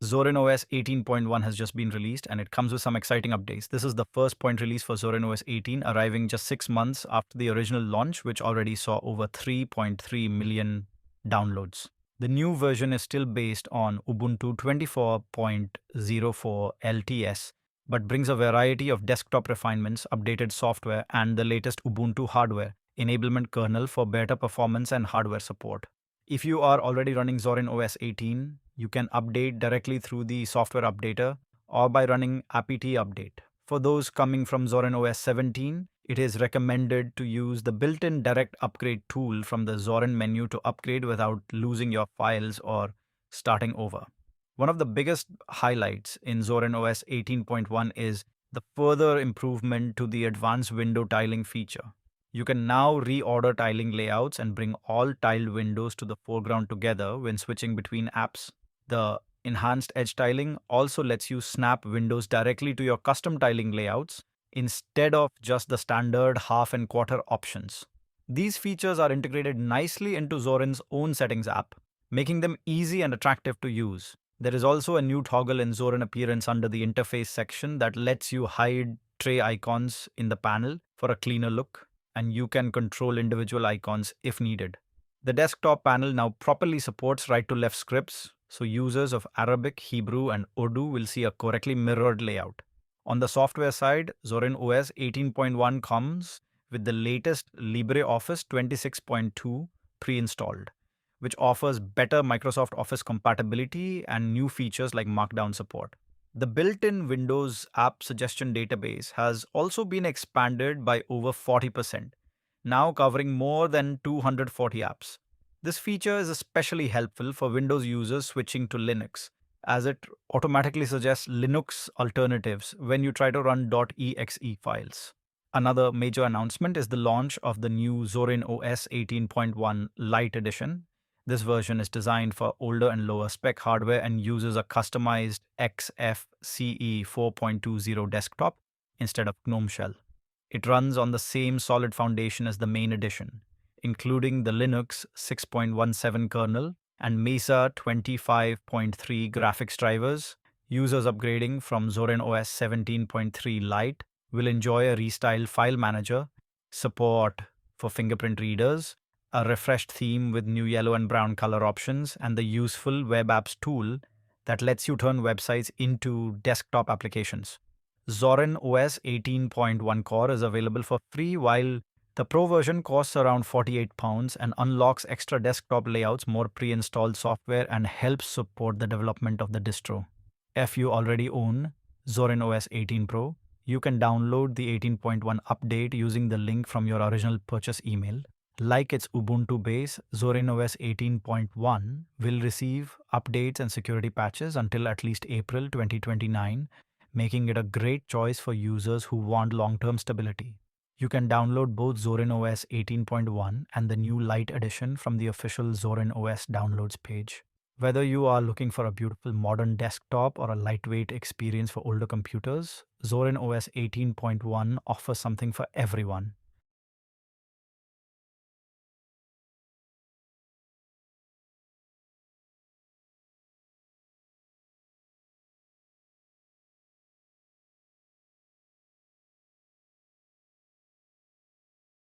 Zorin OS 18.1 has just been released and it comes with some exciting updates. This is the first point release for Zorin OS 18, arriving just 6 months after the original launch, which already saw over 3.3 million downloads. The new version is still based on Ubuntu 24.04 LTS, but brings a variety of desktop refinements, updated software, and the latest Ubuntu hardware enablement kernel for better performance and hardware support. If you are already running Zorin OS 18, you can update directly through the software updater or by running apt update. For those coming from Zorin OS 17, it is recommended to use the built-in direct upgrade tool from the Zorin menu to upgrade without losing your files or starting over. One of the biggest highlights in Zorin OS 18.1 is the further improvement to the advanced window tiling feature. You can now reorder tiling layouts and bring all tiled windows to the foreground together when switching between apps. The enhanced edge tiling also lets you snap windows directly to your custom tiling layouts instead of just the standard half and quarter options. These features are integrated nicely into Zorin's own settings app, making them easy and attractive to use. There is also a new toggle in Zorin Appearance under the interface section that lets you hide tray icons in the panel for a cleaner look, and you can control individual icons if needed. The desktop panel now properly supports right-to-left scripts, so users of Arabic, Hebrew, and Urdu will see a correctly mirrored layout. On the software side, Zorin OS 18.1 comes with the latest LibreOffice 26.2 pre-installed, which offers better Microsoft Office compatibility and new features like Markdown support. The built-in Windows app suggestion database has also been expanded by over 40%, now covering more than 240 apps. This feature is especially helpful for Windows users switching to Linux, as it automatically suggests Linux alternatives when you try to run .exe files. Another major announcement is the launch of the new Zorin OS 18.1 Lite edition. This version is designed for older and lower spec hardware and uses a customized Xfce 4.20 desktop instead of GNOME Shell. It runs on the same solid foundation as the main edition, including the Linux 6.17 kernel and Mesa 25.3 graphics drivers. Users upgrading from Zorin OS 17.3 Lite will enjoy a restyled file manager, support for fingerprint readers, a refreshed theme with new yellow and brown color options, and the useful web apps tool that lets you turn websites into desktop applications. Zorin OS 18.1 Core is available for free, while the Pro version costs around £48 and unlocks extra desktop layouts, more pre-installed software, and helps support the development of the distro. If you already own Zorin OS 18 Pro, you can download the 18.1 update using the link from your original purchase email. Like its Ubuntu base, Zorin OS 18.1 will receive updates and security patches until at least April 2029, making it a great choice for users who want long-term stability. You can download both Zorin OS 18.1 and the new Lite edition from the official Zorin OS downloads page. Whether you are looking for a beautiful modern desktop or a lightweight experience for older computers, Zorin OS 18.1 offers something for everyone.